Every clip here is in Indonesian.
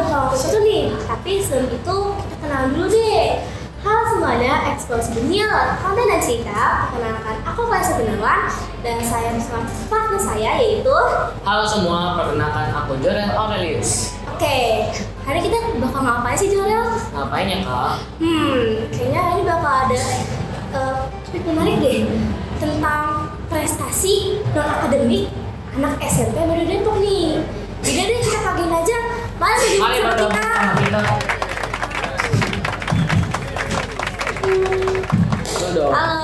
dong kalau sesuatu nih. Tapi sebelum itu kita kenalan dulu deh. Halo semuanya, eksplorasi dunia konten dan cerita. Perkenalkan, aku Faisal Gunawan dan saya bersama partner saya yaitu. Halo semua, perkenalkan aku Jorel Aurelius. Oke, hari kita bakal ngapain sih Jorel? Ngapain ya kak? Kayaknya hari ini bakal ada topik menarik deh tentang prestasi non akademik anak SMP baru Depok nih. Jadi deh kita pagiin aja. Mari Mari kita. kita. Halo.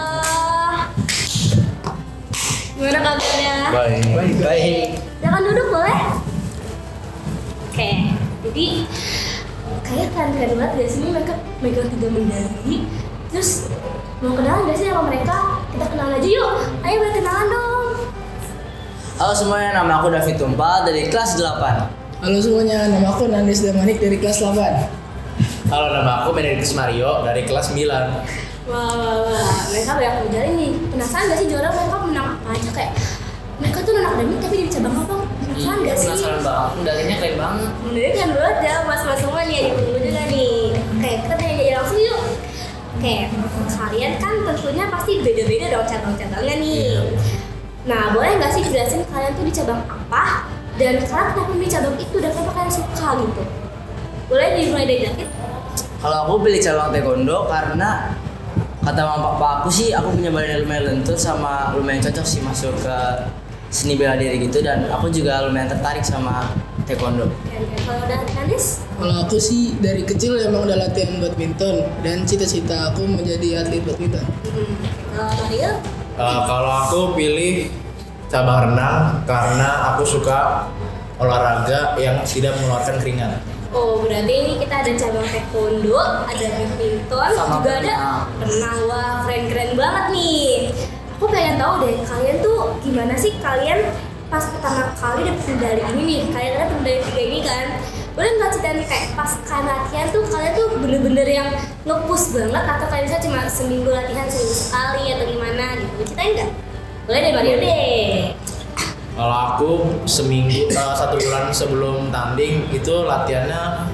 Gimana kabarnya? Baik. Jangan duduk boleh? Oke, jadi kayak keren banget gak sih mereka megang 3 medali. Terus mau kenalan gak sih sama mereka? Kita kenalan aja yuk. Ayo boleh kenalan dong. Halo semuanya, nama aku David Tumpal dari kelas 8. Halo semuanya, nama aku Nandes Damanik dari kelas 8. Halo, nama aku Benedict Mario dari kelas 9. Wah, mereka banyak medali nih. Penasaran gak sih Jorel mereka menang apa aja kayak mereka tuh non akademik tapi di cabang apa? Penasaran gak sih? Penasaran banget, medalinya keren banget. Medali keren banget ya, mas-mas semua nih di dulu juga nih. Oke, kita tanya aja langsung yuk. Oke, kalian kan tentunya pasti beda-beda dong cabang-cabangnya nih. Nah, boleh nggak sih jelasin kalian tuh di cabang apa dan kalian kenapa milih cabang itu dan kenapa kalian suka gitu? Boleh dimulai dari David? Kalau aku pilih cabang taekwondo karena kata mama papa aku sih aku punya badan yang lumayan lentur sama lumayan cocok sih masuk ke seni bela diri gitu, dan aku juga lumayan tertarik sama taekwondo. Kalau udah Nanis? Kalau aku sih dari kecil emang udah latihan badminton dan cita-cita aku menjadi atlet badminton. Kalau Mario? Kalau aku pilih cabang renang karena aku suka olahraga yang tidak mengeluarkan keringat. Oh, berarti ini kita ada cabang taekwondo, ada badminton, Sama juga ada renang. Wah, keren-keren banget nih. Aku pengen tahu deh, kalian tuh gimana sih kalian pas pertama kali dapet medali ini nih? Kalian ada medali 3 ini kan? Boleh nggak ceritain kayak pas kalian latihan tuh kalian tuh bener-bener yang nge-push banget atau kalian bisa cuma seminggu latihan seminggu sekali atau gimana gitu? Ceritain nggak? Boleh deh Mario deh. Kalau aku seminggu, 1 bulan sebelum tanding itu latihannya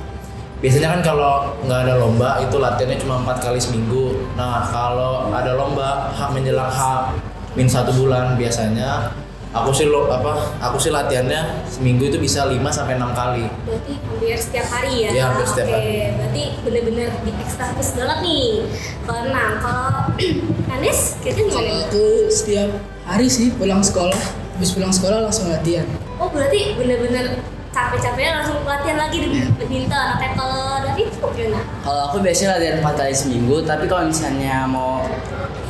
biasanya kan kalau nggak ada lomba itu latihannya cuma 4 kali seminggu. Nah kalau ada lomba menjelang H-1 bulan biasanya aku sih latihannya seminggu itu bisa 5 sampai 6 kali. Berarti hampir setiap hari ya? Iya, hampir setiap hari. Oke, berarti bener-bener di ekstra push banget nih. Kalau Anis, kita gimana? Aku setiap hari sih pulang sekolah, habis pulang sekolah langsung latihan. Oh berarti bener-bener capek-capeknya langsung latihan lagi di badminton. Kayak kalau David gimana? Kalau aku biasanya latihan 4 kali seminggu, tapi kalau misalnya mau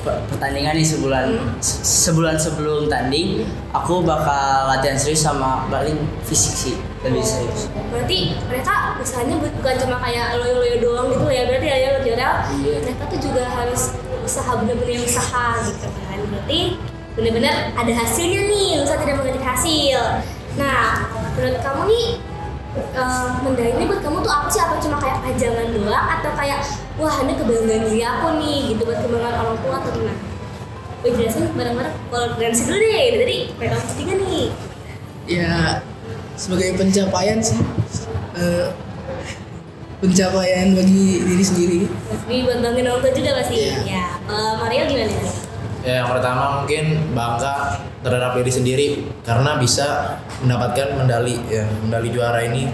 pertandingan nih sebulan sebelum tanding, aku bakal latihan serius sama paling fisik sih, lebih serius. Berarti mereka usahanya bukan cuma kayak loyo-loyo doang gitu ya, berarti ya Jorel? Iya. Mereka tuh juga harus usaha, bener-bener usaha gitu kan. Berarti bener-bener ada hasilnya nih, usaha tidak mengganti hasil. Nah, menurut kamu nih medali ini buat kamu tuh apa sih? Apa cuma kayak pajangan doang atau kayak wah ini kebanggaan diri aku nih gitu buat kebanggaan orang tua atau gimana? Jelasin bareng-bareng. Kalau Nancy dulu deh, dari mereka ketiga nih. Ya sebagai pencapaian sih, pencapaian bagi diri sendiri. Tapi buat banggain orang tua juga pasti. Iya. Ya, Mario gimana? Ya, yang pertama mungkin bangga terhadap diri sendiri karena bisa mendapatkan medali juara ini.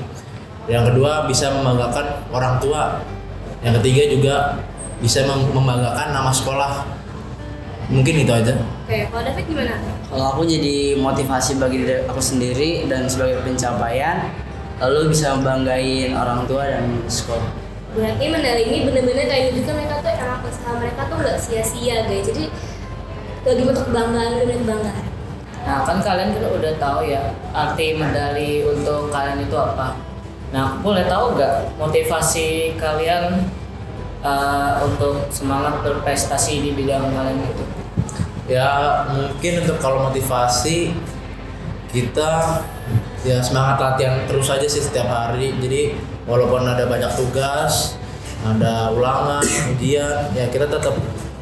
Yang kedua bisa membanggakan orang tua. Yang ketiga juga bisa membanggakan nama sekolah. Mungkin itu aja. Oke, kalau David gimana? Kalau aku jadi motivasi bagi diri aku sendiri dan sebagai pencapaian, lalu bisa membanggain orang tua dan sekolah. Berarti medali ini bener-bener kayak juga mereka tuh emang usaha mereka tuh nggak sia-sia guys. Jadi lagi bentuk kebanggaan dan kebanggaan. Nah kan kalian kan udah tahu ya arti medali untuk kalian itu apa. Nah boleh tahu nggak motivasi kalian untuk semangat berprestasi di bidang kalian itu? Ya mungkin untuk kalau motivasi kita ya semangat latihan terus aja sih setiap hari. Jadi walaupun ada banyak tugas, ada ulangan, ujian, ya kita tetap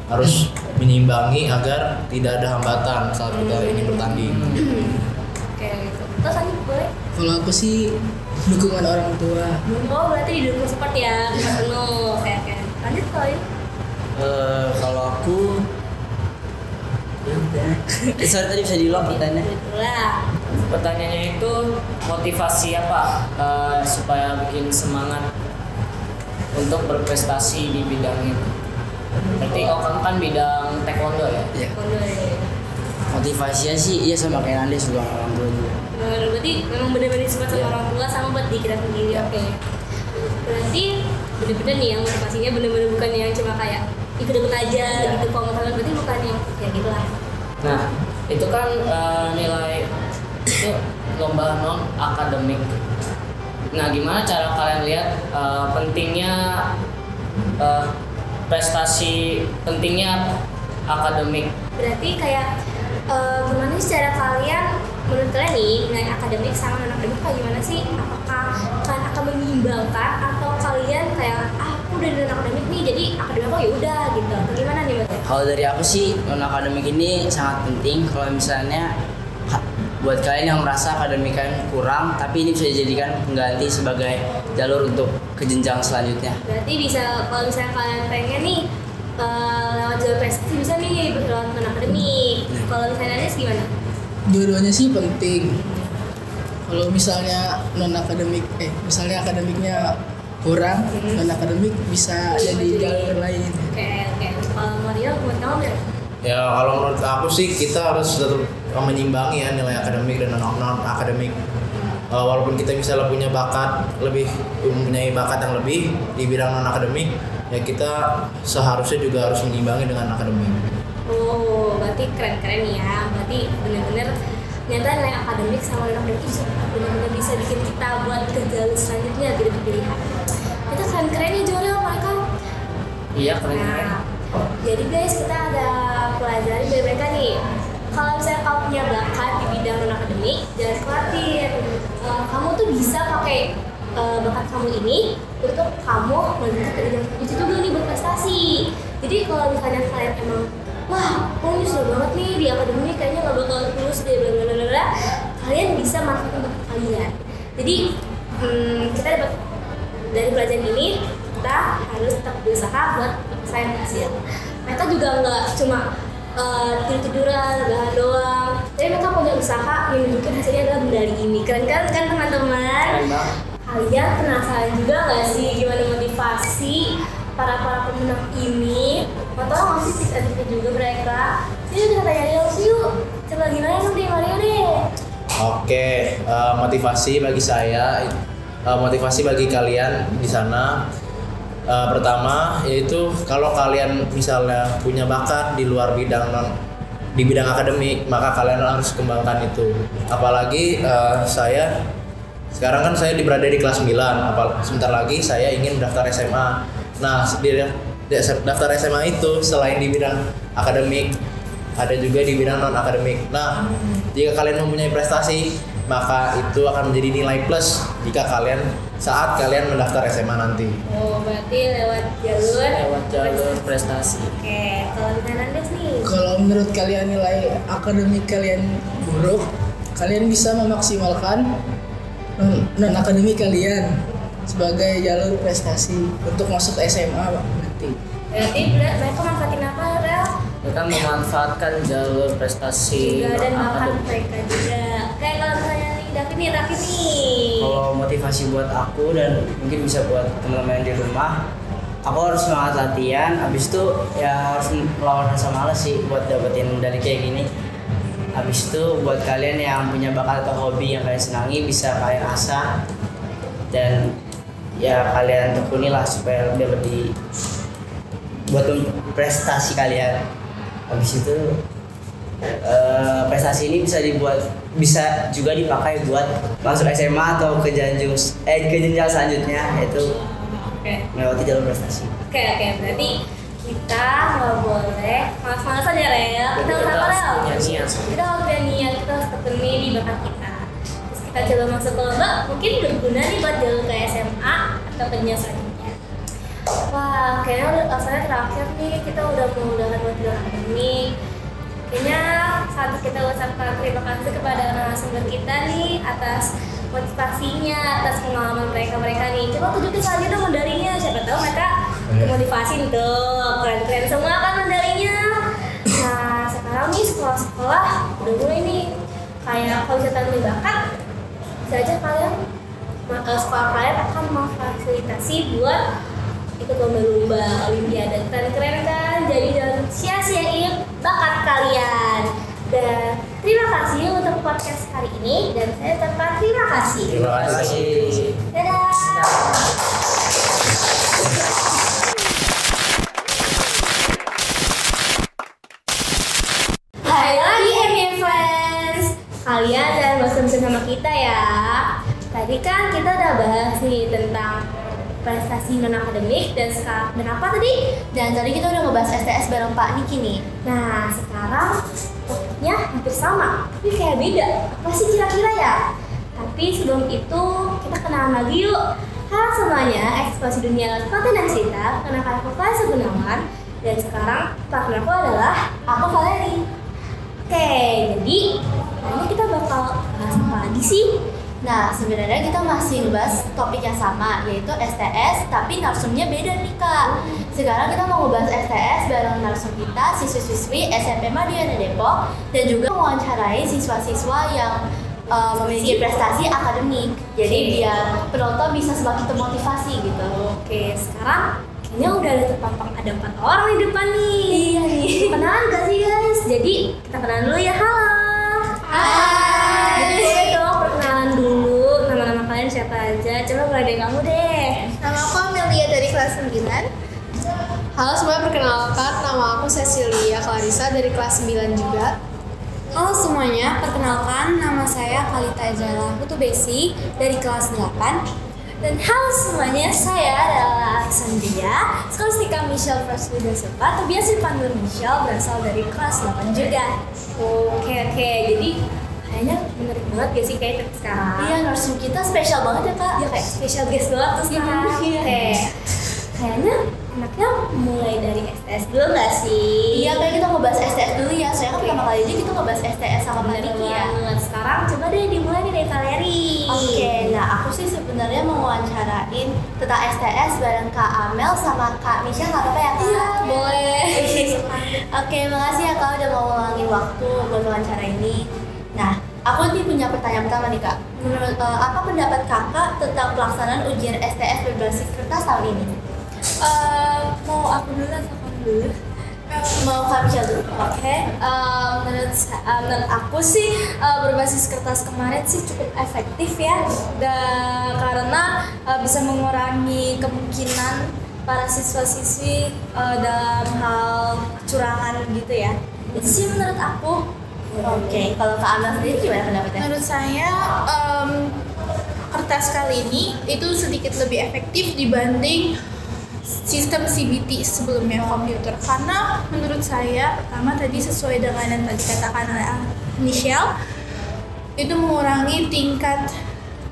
harus menyimbangi agar tidak ada hambatan saat kita ini bertanding. Oke, gitu. Terus lanjut boleh? Kalau aku sih dukungan orang tua. Oh berarti didukung support ya, penuh. Oke. Lanjut kalau ini. Kalau aku sorry tadi bisa diulang pertanyaannya. Itulah. Pertanyaannya itu motivasi apa supaya bikin semangat untuk berprestasi di bidang itu. Berarti kamu kan bidang taekwondo ya? Iya. Kondoi. Motivasinya sih iya sama kayak Andes juga orang tua juga. Berarti memang benar-benar support sama Iya. orang tua sama buat diri kita sendiri. Oke. Berarti benar-benar nih yang motivasinya benar-benar bukan yang cuma kayak ikut-ikut aja gitu. Kalau misalnya berarti bukan yang ya gitu lah. Nah, itu kan nilai itu lomba non akademik. Nah, gimana cara kalian lihat pentingnya prestasi, pentingnya akademik? Berarti kayak gimana sih cara kalian menurut kalian nih nilai akademik sama non akademik kayak gimana sih? Apakah kalian akan menyeimbangkan atau kalian kayak aku udah non akademik nih jadi akademik aku ya udah gitu? Gimana nih Mas? Kalau dari aku sih non akademik ini sangat penting. Kalau misalnya buat kalian yang merasa akademikan kurang, tapi ini bisa dijadikan pengganti sebagai jalur untuk ke jenjang selanjutnya. Berarti bisa kalau misalnya kalian pengen nih lewat jalur prestasi bisa nih lewat non akademik. Kalau misalnya Anies gimana? Dua-duanya sih penting. Kalau misalnya non akademik, misalnya akademiknya kurang, non akademik bisa jadi jalur lain. Oke. Kalau Mario buat kamu nggak? Ya kalau menurut aku sih kita harus tetap menyimbangi ya nilai akademik dan non akademik. Walaupun kita misalnya punya mempunyai bakat yang lebih di bidang non akademik, ya kita seharusnya juga harus menyimbangi dengan akademik. Oh, berarti keren nih ya. Berarti benar-benar nyata nilai akademik sama non akademik itu benar-benar bisa bikin kita buat ke jalur selanjutnya gitu pilihan. Itu keren nih Jorel mereka. Iya, keren. Nah, jadi guys kita ada pelajaran dari mereka nih. Kalau misalnya kamu punya bakat di bidang non akademik, jangan khawatir. Kamu tuh bisa pakai bakat kamu ini untuk kamu melanjutkan ke bidang itu juga nih berprestasi. Jadi kalau misalnya kalian emang wah, aku nyesel banget nih di akademik kayaknya nggak bakal lulus deh, bla bla bla, kalian bisa manfaatkan bakat kalian. Jadi kita dapat dari pelajaran ini kita harus tetap berusaha buat saya hasil. Mereka juga nggak cuma tidur-tiduran, bahan doang. Tapi mereka punya usaha yang menunjukkan hasilnya adalah medali ini. Keren kan teman-teman? Keren banget. Kalian penasaran juga nggak sih gimana motivasi para pemenang ini? Mau tahu nggak sih tips and triknya juga mereka? Yuk kita tanya yuk. Coba gimana deh Mario deh? Oke, motivasi bagi kalian di sana. Pertama yaitu kalau kalian misalnya punya bakat di luar bidang akademik, maka kalian harus kembangkan itu. Apalagi sekarang kan saya berada di kelas 9, sebentar lagi saya ingin daftar SMA. Nah, di daftar SMA itu selain di bidang akademik ada juga di bidang non akademik. Nah, jika kalian mempunyai prestasi, maka itu akan menjadi nilai plus saat kalian mendaftar SMA nanti. Oh, berarti lewat jalur prestasi. Oke, kalau misalnya Andes nih. Kalau menurut kalian nilai akademik kalian buruk, kalian bisa memaksimalkan non akademik kalian sebagai jalur prestasi untuk masuk SMA nanti. Berarti mereka manfaatin apa, Rel? Mereka memanfaatkan jalur prestasi Juga dan makan akademik. mereka juga. Kayak kalau misalnya nih, David nih. Kalau motivasi buat aku dan mungkin bisa buat teman-teman di rumah, aku harus semangat latihan. Abis itu ya harus melawan rasa malas sih buat dapetin medali kayak gini. Habis itu buat kalian yang punya bakat atau hobi yang kalian senangi bisa kalian asah dan ya kalian tekunilah supaya lebih buat prestasi kalian. Habis itu prestasi ini bisa juga dipakai buat masuk SMA atau ke jenjang selanjutnya yaitu melewati jalur prestasi. Oke, berarti kita nggak boleh malas-malas aja, Rel. Kita harus apa, Rel? Kita harus punya niat, kita harus tekuni di bakat kita. Terus kita coba masuk ke lomba, mungkin berguna nih buat jalur ke SMA atau ke jenjang selanjutnya. Wah, kayaknya rasanya terakhir nih kita udah mau buat jalur akademik. Kayaknya saatnya kita ucapkan terima kasih kepada narasumber kita nih atas motivasinya, atas pengalaman mereka nih. Coba tunjukin saja dong medalinya, siapa tahu mereka termotivasi tuh. Keren-keren semua kan medalinya. Nah sekarang nih sekolah-sekolah udah mulai nih kayak kalau misalkan punya bakat, bisa aja kalian sekolah kalian akan memfasilitasi buat ikut lomba-lomba olimpiade. Keren-keren kan? Jadi jangan sia-siain bakat kalian. Dan terima kasih untuk podcast hari ini, dan saya ucapkan terima kasih. Terima kasih. Dadah. Hai lagi MBA Friends. Kalian jangan bosan sama kita ya. Tadi kan kita udah bahas nih tentang prestasi non-akademik dan apa tadi? Dan tadi kita udah ngebahas STS bareng Pak Niki nih. Nah sekarang topiknya hampir sama, tapi kayak beda. Apa sih kira-kira ya? Tapi sebelum itu kita kenalan lagi yuk. Halo semuanya, eksplorasi dunia konten dan cerita. Kenalkan aku Faiza Gunawan. Dan sekarang partnerku adalah aku Valeri. Oke, jadi hari ini kita bakal bahas apa lagi sih? Nah, sebenarnya kita masih ngebahas topik yang sama, yaitu STS, tapi narsumnya beda nih Kak. Sekarang kita mau ngebahas STS bareng narsum kita, siswi-siswi SMP Madiana Depok, dan juga mewawancarai siswa-siswa yang memiliki prestasi akademik. Jadi biar penonton bisa semakin termotivasi gitu. Oke, sekarang kayaknya udah ada terpampang ada 4 orang di depan nih. Iya nih. Kenalan gak sih guys? Jadi kita kenalan dulu ya. Halo. Hai. Jadi boleh dong perkenalan dulu. Nama-nama kalian siapa aja? Coba mulai dari kamu deh. Nama aku Amelia dari kelas 9. Halo semuanya, perkenalkan nama aku Cecilia Clarissa dari kelas 9 juga. Halo semuanya, perkenalkan nama saya Kalita Ejala Putu Besi dari kelas 8. Dan halo semuanya, saya adalah Alexandria Skolastika Michelle Frasli da Silva, atau biasa dipanggil Michelle, berasal dari kelas 8 juga. Oke, jadi kayaknya menarik banget gak sih kayak sekarang? Iya, narsum kita spesial banget ya Kak. Ya kayak special guest banget tuh sekarang. Iya. Oke, kayaknya enaknya mulai dari STS dulu gak sih? Iya, kayak kita ngebahas STS dulu ya. Soalnya kan pertama kali aja kita ngebahas STS sama Pak Niki ya. banget. Sekarang coba deh dimulai nih dari Valeri. Oke, nah aku sih sebenarnya mau wawancarain tentang STS bareng Kak Amel sama Kak Michelle, nggak apa-apa ya Kak? Iya, boleh. Oke, makasih ya Kak udah mau meluangin waktu buat wawancara ini. Nah, aku nih punya pertanyaan pertama nih Kak. Menurut apa pendapat Kakak tentang pelaksanaan ujian STS berbasis kertas tahun ini? Mau aku dulu atau kamu dulu? Mau Kak Michelle dulu? Oke, menurut aku sih berbasis kertas kemarin sih cukup efektif ya, karena bisa mengurangi kemungkinan para siswa-siswi dalam hal kecurangan gitu ya. Itu sih menurut aku. Oke, kalau Kak Amel sendiri gimana pendapatnya? Menurut saya kertas kali ini itu sedikit lebih efektif dibanding sistem CBT sebelumnya komputer, karena menurut saya pertama tadi sesuai dengan yang tadi katakan oleh Michelle, itu mengurangi tingkat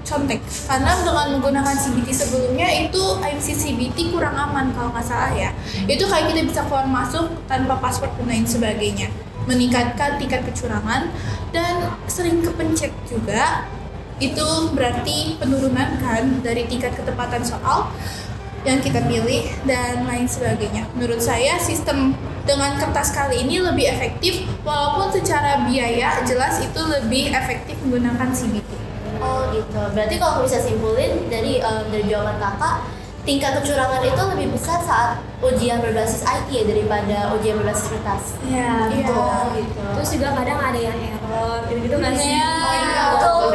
contek, karena dengan menggunakan CBT sebelumnya itu IMC CBT kurang aman kalau nggak salah ya. Itu kayak kita bisa keluar masuk tanpa password dan lain sebagainya, meningkatkan tingkat kecurangan dan sering kepencet juga. Itu berarti penurunan kan dari tingkat ketepatan soal yang kita pilih dan lain sebagainya. Menurut saya sistem dengan kertas kali ini lebih efektif, walaupun secara biaya jelas itu lebih efektif menggunakan CBT. Oh gitu. Berarti kalau aku bisa simpulin dari jawaban Kakak, tingkat kecurangan itu lebih besar saat ujian berbasis IT ya daripada ujian berbasis kertas. Iya, Iya. betul gitu. Terus juga kadang ada yang error gitu nggak sih? Iya, betul.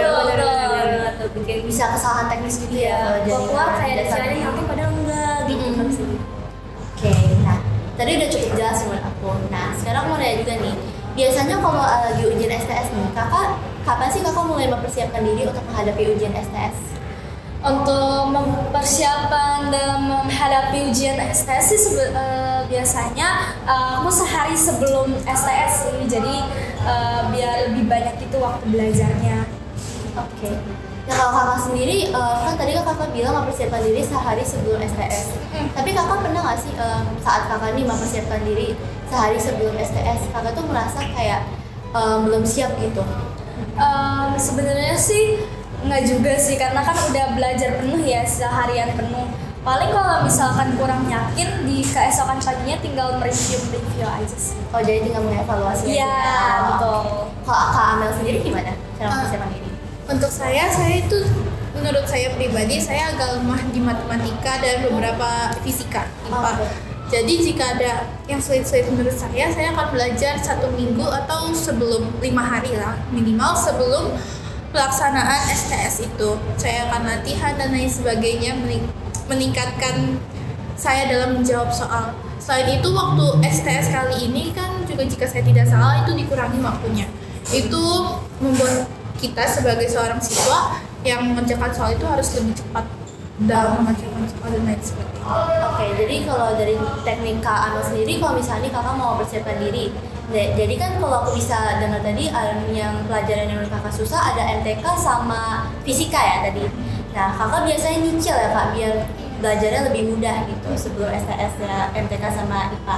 Bikin bisa kesalahan teknis gitu ya. Kalau keluar kayak dasarnya. dasarnya oke padahal enggak gitu kan sih. Oke, nah tadi udah cukup jelas menurut aku. Nah sekarang mau nanya juga nih, biasanya kalau lagi ujian STS nih, kakak kapan sih kakak mulai mempersiapkan diri untuk menghadapi ujian STS? Untuk mempersiapkan dalam menghadapi ujian STS sih biasanya aku sehari sebelum STS sih, jadi biar lebih banyak itu waktu belajarnya. Oke. Nah kalau kakak sendiri, kan tadi kakak bilang mempersiapkan diri sehari sebelum STS. Tapi kakak pernah nggak sih saat kakak nih mempersiapkan diri sehari sebelum STS, kakak tuh merasa kayak belum siap gitu? Sebenarnya sih nggak juga sih, karena kan udah belajar penuh ya, seharian penuh. Paling kalau misalkan kurang yakin di keesokan paginya tinggal review aja sih. Oh, jadi tinggal mengevaluasi aja. Iya, betul. Kalau Kak Amel sendiri gimana cara persiapan diri? Untuk saya itu menurut saya pribadi saya agak lemah di matematika dan beberapa fisika, IPA. Jadi jika ada yang sulit-sulit menurut saya akan belajar 1 minggu atau sebelum 5 hari lah minimal sebelum pelaksanaan STS itu. Saya akan latihan dan lain sebagainya meningkatkan saya dalam menjawab soal. Selain itu waktu STS kali ini kan juga jika saya tidak salah itu dikurangi waktunya. Itu membuat kita sebagai seorang siswa yang mengerjakan soal itu harus lebih cepat dalam mengerjakan soal dan lain sebagainya. Oke, jadi kalau dari teknik Kak Amel sendiri, kalau misalnya kakak mau persiapkan diri, jadi kan kalau aku bisa dengar tadi yang pelajaran yang menurut kakak susah ada MTK sama fisika ya tadi. Nah, kakak biasanya nyicil ya Kak, biar belajarnya lebih mudah gitu sebelum STS ya MTK sama IPA.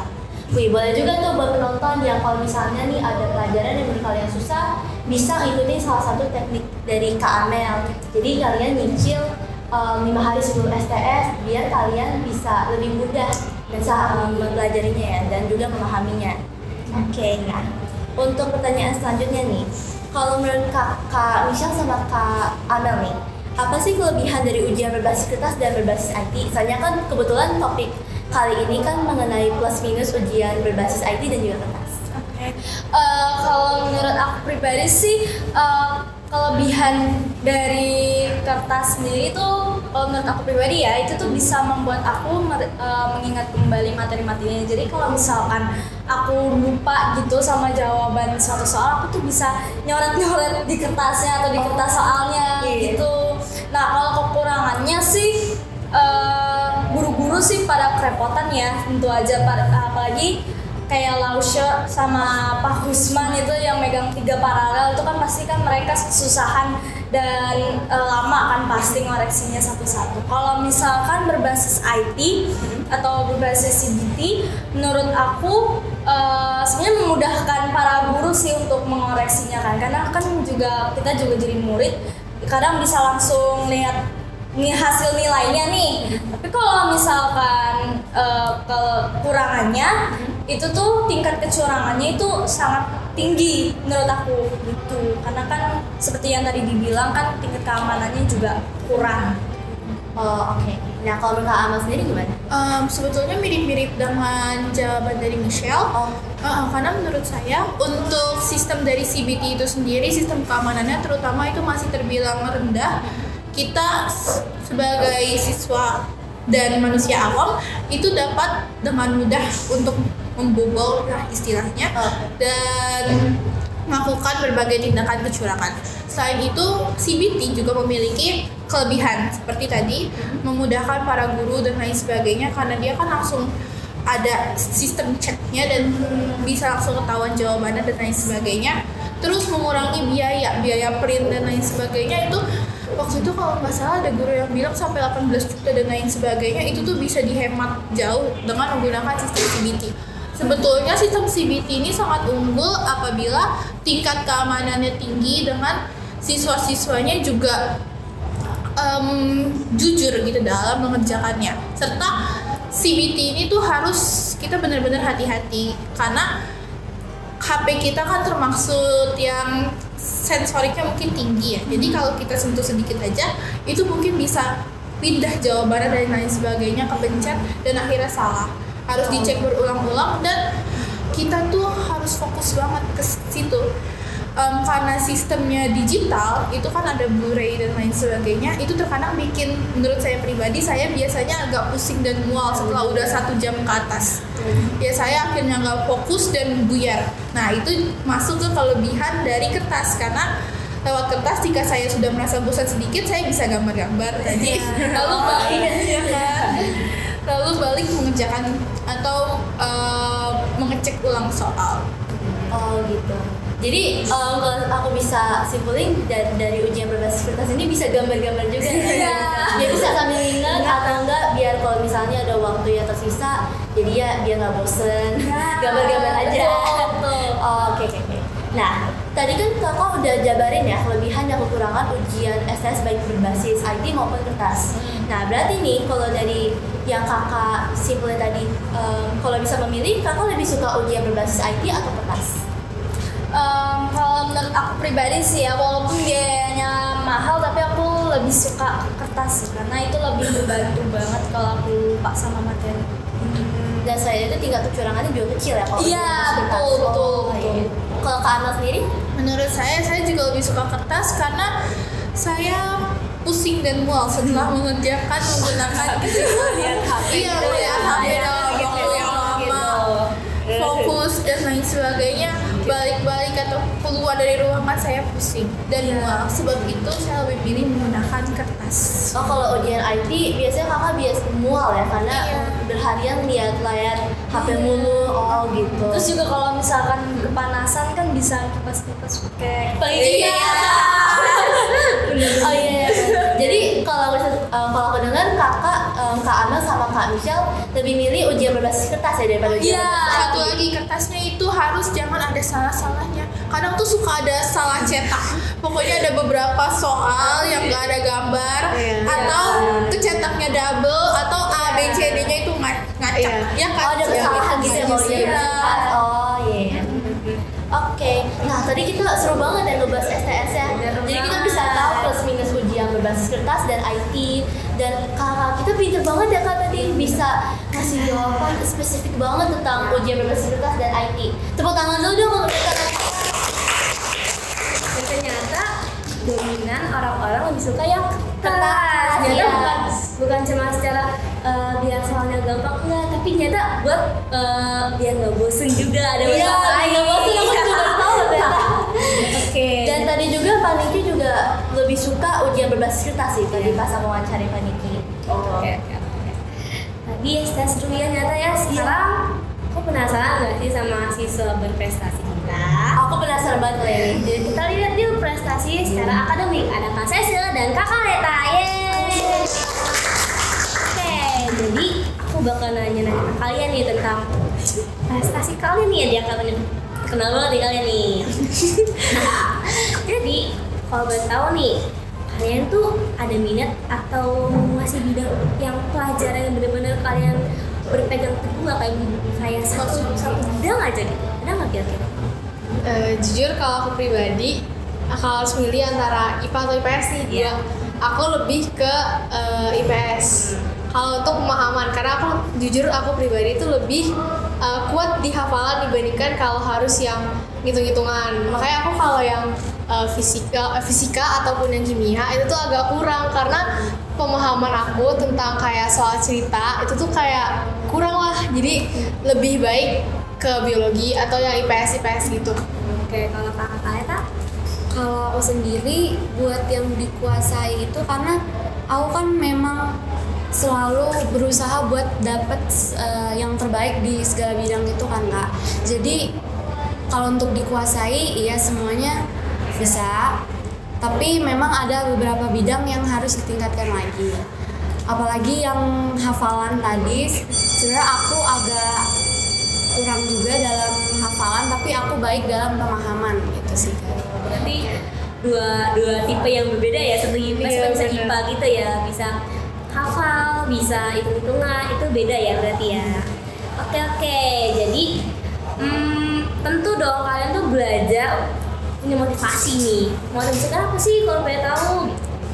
Wih, boleh juga tuh buat penonton yang kalau misalnya nih ada pelajaran yang menurut kalian susah, bisa ngikutin salah satu teknik dari Kak Amel. Jadi kalian nyicil 5 hari sebelum STS biar kalian bisa lebih mudah mempelajarinya ya dan juga memahaminya. Oke, nah untuk pertanyaan selanjutnya nih, kalau menurut Kak Michelle sama Kak Amel nih, apa sih kelebihan dari ujian berbasis kertas dan berbasis IT? Soalnya kan kebetulan topik kali ini kan mengenai plus minus ujian berbasis IT dan juga kertas. Oke. Kalau menurut aku pribadi sih kelebihan dari kertas sendiri tuh, kalau menurut aku pribadi ya, itu tuh bisa membuat aku mengingat kembali materi-materinya. Jadi kalau misalkan aku lupa gitu sama jawaban suatu soal, aku tuh bisa nyoret-nyoret di kertasnya atau di kertas soalnya gitu. Nah, kalau kekurangannya sih guru-guru sih pada kerepotan ya, tentu aja, apalagi kayak Lausche sama Pak Husman itu yang megang 3 paralel itu kan pasti kan mereka kesusahan dan lama kan pasti ngoreksinya satu-satu. Kalau misalkan berbasis IT atau berbasis CBT, menurut aku sebenarnya memudahkan para guru sih untuk mengoreksinya kan, karena kan juga kita juga jadi murid kadang bisa langsung lihat hasil nilainya nih. Tapi kalau misalkan kekurangannya itu tuh tingkat kecurangannya itu sangat tinggi menurut aku gitu, karena kan seperti yang tadi dibilang kan tingkat keamanannya juga kurang. Oke. Nah, kalau menurut Kak Amel sendiri gimana? Sebetulnya mirip-mirip dengan jawaban dari Michelle. Karena menurut saya untuk sistem dari CBT itu sendiri, sistem keamanannya terutama itu masih terbilang rendah. Kita sebagai siswa dan manusia awam itu dapat dengan mudah untuk membobol istilahnya dan melakukan berbagai tindakan kecurangan. Selain itu, CBT juga memiliki kelebihan seperti tadi, memudahkan para guru dan lain sebagainya karena dia kan langsung ada sistem chatnya dan bisa langsung ketahuan jawabannya dan lain sebagainya. Terus mengurangi biaya print dan lain sebagainya. Itu waktu itu kalau nggak salah ada guru yang bilang sampai 18 juta dan lain sebagainya, itu tuh bisa dihemat jauh dengan menggunakan sistem CBT. Sebetulnya sistem CBT ini sangat unggul apabila tingkat keamanannya tinggi dengan siswa-siswanya juga jujur gitu dalam mengerjakannya. Serta CBT ini tuh harus kita benar-benar hati-hati karena HP kita kan termaksud yang sensoriknya mungkin tinggi ya. Jadi kalau kita sentuh sedikit aja itu mungkin bisa pindah jawabannya dan lain sebagainya, kepencet dan akhirnya salah. Harus dicek berulang-ulang dan kita tuh harus fokus banget ke situ. Karena sistemnya digital itu kan ada Blu-ray dan lain sebagainya, itu terkadang bikin menurut saya pribadi saya biasanya agak pusing dan mual setelah udah 1 jam ke atas. Ya saya akhirnya nggak fokus dan buyar. Nah itu masuk ke kelebihan dari kertas karena lewat kertas jika saya sudah merasa bosan sedikit saya bisa gambar-gambar tadi lalu balik mengerjakan atau mengecek ulang soal. Oh gitu. Jadi kalau aku bisa simpulin dari ujian berbasis kertas ini bisa gambar-gambar juga ya. Dia bisa sambil ingat atau enggak biar kalau misalnya ada waktu yang tersisa jadi ya dia nggak bosen gambar-gambar aja. Oke. Nah, tadi kan kakak udah jabarin ya kelebihan dan kekurangan ujian STS baik berbasis IT maupun kertas. Nah, berarti nih kalau dari yang kakak simpulin tadi, kalau bisa memilih, kakak lebih suka ujian berbasis IT atau kertas? Kalau menurut aku pribadi sih ya, walaupun biayanya mahal tapi aku lebih suka kertas sih, karena itu lebih membantu banget kalau aku lupa sama materi. Dan selain itu tingkat kecurangannya juga kecil ya kalau Iya, ujian berbasis betul, kertas. betul, Oh, betul. iya. Kalau Kak Amel sendiri? Menurut saya juga lebih suka kertas karena saya pusing dan mual setelah mengerjakan menggunakan iya, melihat HP dalam waktu yang lama, fokus dan lain sebagainya, balik-balik atau keluar dari ruangan saya pusing dan mual. Sebab itu saya lebih pilih menggunakan kertas. Oh, kalau ujian IT biasanya kakak biasa mual ya karena berharian lihat layar HP mulu. Oh gitu. Terus juga kalau misalkan kepanasan kan bisa kipas-kipas pakai Iya. Oh iya. Jadi kalau aku dengar kakak Kak Amel sama Kak Michelle lebih milih ujian berbasis kertas ya daripada ujian Iya, berbasis satu IT. lagi kertasnya itu harus jangan ada salah-salahnya. Kadang tuh suka ada salah cetak. Pokoknya ada beberapa soal yang gak ada gambar atau kecetaknya double atau A, B, C, D-nya itu ngacak. Ya kan? Oh, ada kesalahan gitu ya kalau ujian Iya. berbasis kertas. Oh iya. Oke, nah tadi kita seru banget ya ngebahas STS ya. Jadi kita bisa tahu plus minus ujian berbasis kertas dan IT. Dan kakak kita pinter banget ya kak tadi bisa kasih jawaban spesifik banget tentang ujian berbasis kertas dan IT. Tepuk tangan dulu dong kalau kita. Dan ternyata dominan orang-orang lebih suka yang Kertas, kertas. Ternyata iya. bukan cuma secara biar soalnya gampang enggak, tapi ternyata buat biar nggak bosen juga ada Iya, lain. nggak bosen, aku juga baru tahu ternyata. Oke. Dan tadi juga Pak Niki juga lebih suka ujian berbasis kertas sih tadi pas aku wawancara Pak Niki. Oke. Tadi STS dulu ya nyata ya. Sekarang aku penasaran nggak sih sama siswa berprestasi kita? Aku penasaran banget Leni. Jadi kita lihat yuk prestasi secara akademik. Ada Kak Cecil dan Kakak Leta. Yeay. Oke, jadi aku bakal nanya-nanya ke kalian nih tentang prestasi kalian nih ya di akademik. Kenal banget nih kalian nih. Jadi kalau boleh tahu nih, kalian tuh ada minat atau masih bidang yang pelajaran yang benar-benar kalian berpegang teguh nggak kayak satu bidang aja gitu? Ada nggak kira-kira? Jujur kalau aku pribadi, kalau harus milih antara IPA atau IPS nih, Iya. aku lebih ke IPS. Kalau untuk pemahaman, karena aku pribadi itu lebih kuat di hafalan dibandingkan kalau harus yang ngitung-ngitungan. Makanya aku kalau yang fisika ataupun yang kimia itu tuh agak kurang karena pemahaman aku tentang kayak soal cerita itu tuh kayak kurang lah. Jadi lebih baik ke biologi atau yang IPS gitu. Oke, kalau kakak Eta? Kalau aku sendiri buat yang dikuasai itu karena aku kan memang selalu berusaha buat dapet yang terbaik di segala bidang itu kan Kak. Jadi kalau untuk dikuasai iya semuanya bisa, tapi memang ada beberapa bidang yang harus ditingkatkan lagi. Apalagi yang hafalan tadi, sebenarnya aku agak kurang juga dalam hafalan, tapi aku baik dalam pemahaman gitu sih Kak. Berarti dua tipe yang berbeda ya, satu IPS Iya, bisa bener. IPA gitu ya, bisa hafal, bisa hitung-hitungan, itu beda ya berarti ya. Oke, jadi tentu dong kalian tuh belajar punya motivasi nih. Motivasi apa sih kalau boleh tahu?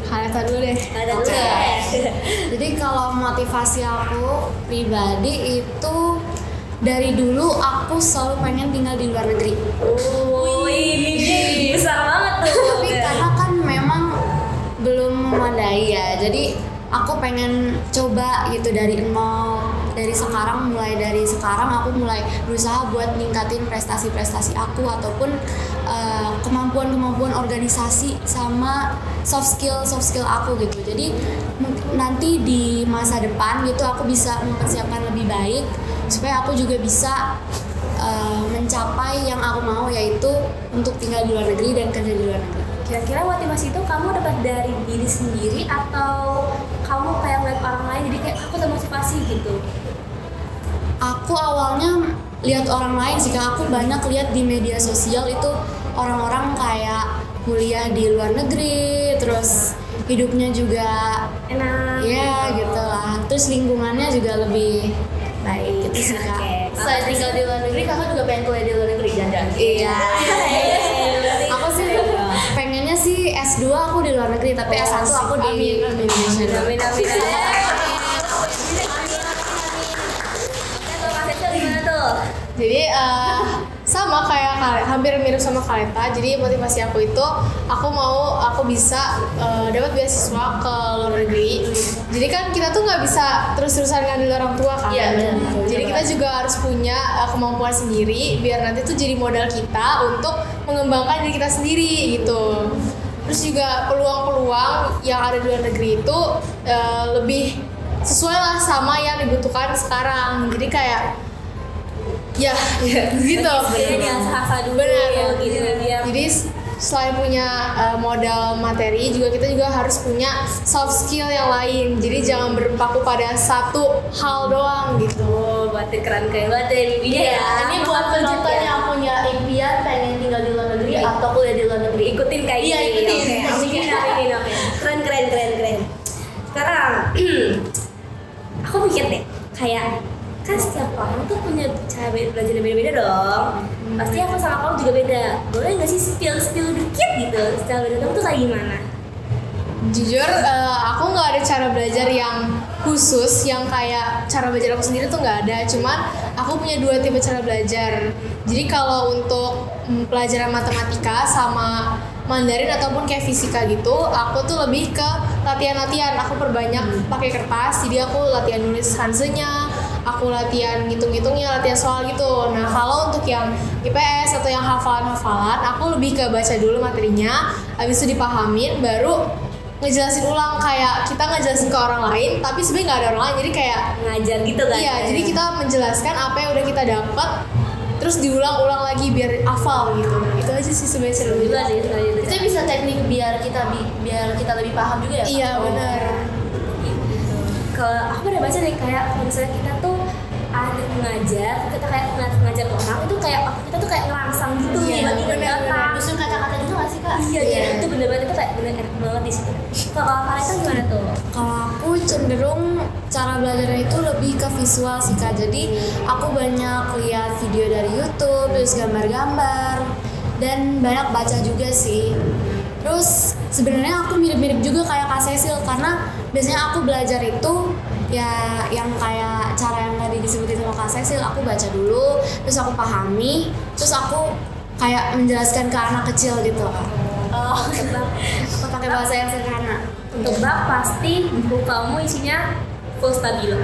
Kalian dulu deh. Ada dulu ya. Jadi kalau motivasi aku pribadi itu dari dulu aku selalu pengen tinggal di luar negeri. Oh, ini besar banget tuh. Tapi karena kan memang belum memadai ya, jadi aku pengen coba gitu dari nol. Mulai dari sekarang aku mulai berusaha buat ningkatin prestasi-prestasi aku ataupun kemampuan organisasi sama soft skill aku gitu. Jadi nanti di masa depan gitu aku bisa mempersiapkan lebih baik supaya aku juga bisa mencapai yang aku mau, yaitu untuk tinggal di luar negeri dan kerja di luar negeri. Kira-kira motivasi itu kamu dapat dari diri sendiri atau kamu kayak ngeliat orang lain jadi kayak aku termotivasi gitu? Aku awalnya lihat orang lain sih, Kak. Aku banyak lihat di media sosial itu orang-orang kayak kuliah di luar negeri, terus hidupnya juga Enak. ya gitu lah, terus lingkungannya juga lebih baik gitu sih Kak. Selain tinggal di luar negeri, kakak juga pengen kuliah di luar negeri kan? Iya. Aku sih pengennya sih S2 aku di luar negeri, tapi S1 aku di Indonesia. Amin. Gimana tuh? Jadi sama kayak hampir mirip sama Kaleta. Jadi motivasi aku itu aku bisa dapat beasiswa ke luar negeri. Jadi kan kita tuh nggak bisa terus-terusan ngambil orang tua kan. Iya, benar. Jadi kita juga harus punya kemampuan sendiri biar nanti tuh jadi modal kita untuk mengembangkan diri kita sendiri gitu. Terus juga peluang-peluang yang ada di luar negeri itu lebih sesuai lah sama yang dibutuhkan sekarang. Jadi kayak ya gitu. Jangan sasa dulu. Benar ya, gitu dia. Jadi selain punya modal materi, kita juga harus punya soft skill yang lain. Jadi jangan berpaku pada satu hal doang gitu. Berarti keren kayak banget ya bibinya ya. Ini buat penonton yang punya impian pengen tinggal di luar negeri atau kuliah di luar negeri, Ikutin kayak Iya, gini. ikutin. Aminin. Keren. Sekarang aku mikir deh, kayak kan setiap orang tuh punya cara belajar beda-beda dong. Pasti aku sama kamu juga beda. Boleh nggak sih spill dikit gitu? Cara belajar kamu tuh kayak gimana? Jujur, aku nggak ada cara belajar yang khusus, yang kayak cara belajar aku sendiri tuh nggak ada. Cuman aku punya 2 tipe cara belajar. Jadi kalau untuk pelajaran matematika sama Mandarin ataupun kayak fisika gitu, aku tuh lebih ke latihan-latihan. Aku perbanyak pakai kertas, jadi aku latihan nulis Hanze-nya, aku latihan ngitung-ngitungnya, latihan soal gitu. Nah kalau untuk yang IPS atau yang hafalan-hafalan, aku lebih ke baca dulu materinya, habis itu dipahamin, baru ngejelasin ulang. Kayak kita ngejelasin ke orang lain, tapi sebenarnya nggak ada orang lain, jadi kayak Ngajar gitu kan? iya, jadi kita menjelaskan apa yang udah kita dapat, terus diulang-ulang lagi biar hafal gitu. Itu aja sih sebenarnya seru juga sih. Itu bisa teknik biar kita lebih paham juga ya Kak? Iya benar. Kalau aku pernah baca deh, kayak kalau misalnya kita tuh ada mengajar, kita kayak ngajar orang itu kayak otak kita tuh kayak ngerangsang gitu. Iya, dibanding benar. Dusun kata-kata juga nggak sih Kak? Iya, itu bener-bener itu kayak bener enak banget di situ. Kalau kalian tuh gimana tuh? Kalau aku cenderung cara belajarnya itu lebih ke visual sih Kak. Jadi aku banyak lihat video dari YouTube, terus gambar-gambar, dan banyak baca juga sih. Terus sebenarnya aku mirip-mirip juga kayak Kak Cecil, karena biasanya aku belajar itu ya yang kayak cara yang tadi disebutin sama Kak Cecil, aku baca dulu, terus aku pahami, terus aku kayak menjelaskan ke anak kecil gitu Kak. Oh, Aku pakai bahasa yang sederhana. untuk bab pasti buku kamu isinya full stabilo.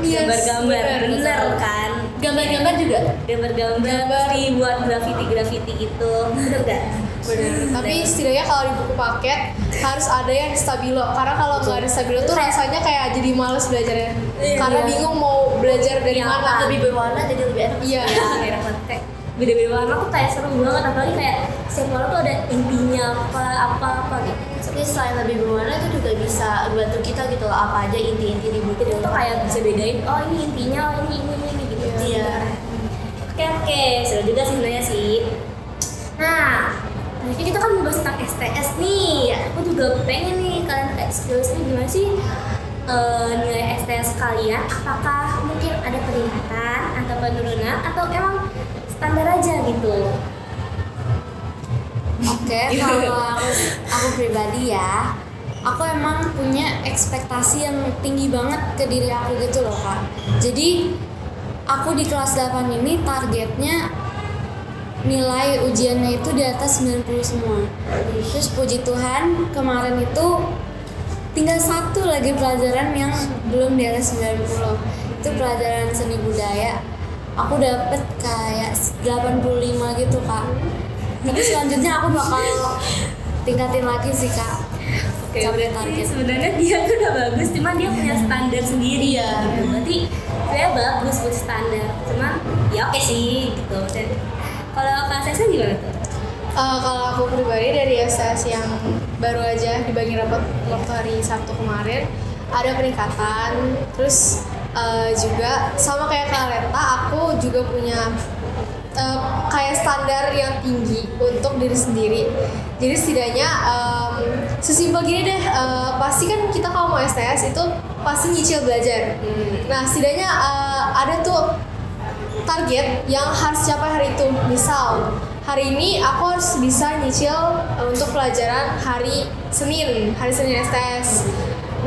Yes, Gambar-gambar, bener kan? Gambar-gambar juga? Gambar-gambar buat grafiti gitu, bener gak? Benar. Tapi setidaknya kalau di buku paket harus ada yang stabilo, karena kalau nggak ada stabilo tuh rasanya kayak jadi males belajarnya. Karena bingung mau belajar dari Iya, mana. Lebih berwarna jadi lebih enak. Iya. Ya, enak banget. Kayak beda-beda warna tuh kayak seru banget, apalagi kayak setiap warna tuh ada intinya apa gitu. Tapi selain lebih berwarna itu juga bisa bantu kita gitu loh, apa aja inti-inti di buku Itu tuh kayak bisa bedain, oh ini intinya, oh ini gitu. Iya. Oke, seru juga sih sebenarnya sih. Nah, tadi kita kan membahas tentang STS nih. Aku juga pengen nih kalian experience nih gimana sih nilai STS kalian? Apakah mungkin ada peningkatan atau penurunan atau emang standar aja gitu? Oke, kalau aku pribadi ya, aku emang punya ekspektasi yang tinggi banget ke diri aku gitu loh Kak. Jadi aku di kelas 8 ini targetnya nilai ujiannya itu di atas 90 semua. Terus puji Tuhan kemarin itu tinggal satu lagi pelajaran yang belum di atas 90. Itu pelajaran seni budaya. Aku dapet kayak 85 gitu Kak. Tapi selanjutnya aku bakal tingkatin lagi sih Kak. Oke, Sampai berarti target. sebenarnya dia tuh udah bagus, cuman dia punya standar sendiri ya. Gitu. Berarti saya bagus buat standar, cuman ya oke sih gitu. Dan kalau Kak Sesa gimana tuh? Kalau aku pribadi dari STS yang baru aja dibagi rapat waktu hari Sabtu kemarin, ada peningkatan. Terus juga sama kayak Kak Leta, aku juga punya kayak standar yang tinggi untuk diri sendiri. Jadi setidaknya sesimpel gini deh, pasti kan kita kalau mau STS itu pasti nyicil belajar. Nah setidaknya ada tuh target yang harus capai hari itu. Misal hari ini aku harus bisa nyicil untuk pelajaran hari Senin STS.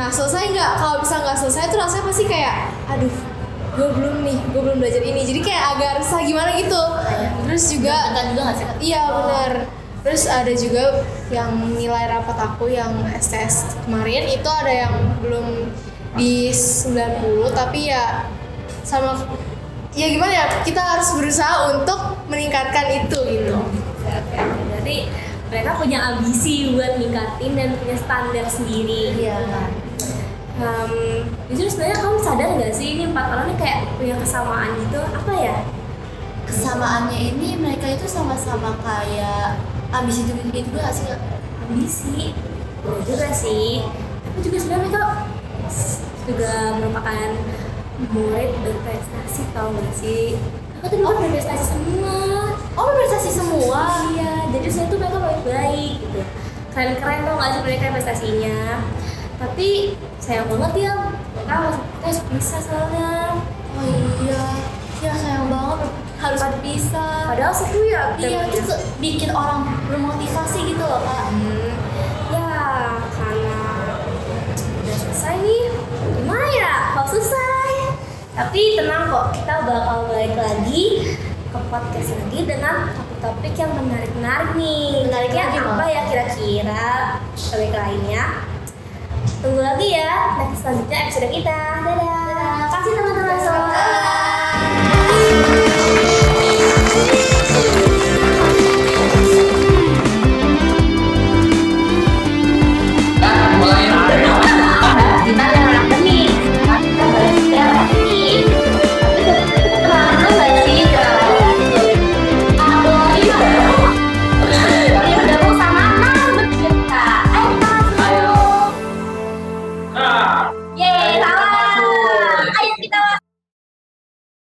Nah selesai nggak? Kalau bisa nggak selesai tuh rasanya pasti kayak aduh gue belum belajar ini, jadi kayak agak resah gimana gitu. Terus juga nggak sih? Iya benar. Terus ada juga yang nilai rapat aku yang STS kemarin itu ada yang belum di 90, tapi ya sama ya gimana ya, kita harus berusaha untuk meningkatkan itu gitu. Jadi mereka punya ambisi buat ningkatin dan punya standar sendiri. Iya kan. Jujur sebenarnya kamu sadar nggak sih ini 4 orang ini kayak punya kesamaan gitu? Apa ya? Kesamaannya ini mereka itu sama-sama kayak ambisi gitu juga sih Kak? Ambisi, bener juga sih. Tapi juga sebenarnya mereka juga merupakan murid berprestasi, tau gak sih? Aku tuh berprestasi semua. Oh berprestasi semua? Iya, jadi sebenarnya tuh mereka baik-baik gitu. Keren-keren tau gak sih mereka prestasinya. Tapi sayang banget ya, mereka harus pisah soalnya. Oh iya, ya sayang banget harus pisah. Padahal seru ya. Iya, itu bikin orang bermotivasi gitu loh Kak. Ya, karena udah selesai nih, gimana ya? Kalau selesai. Tapi tenang kok, kita bakal balik lagi ke podcast lagi dengan topik-topik yang menarik-menarik nih. Menariknya apa ya kira-kira topik lainnya? Tunggu lagi ya next selanjutnya episode kita. Dadah!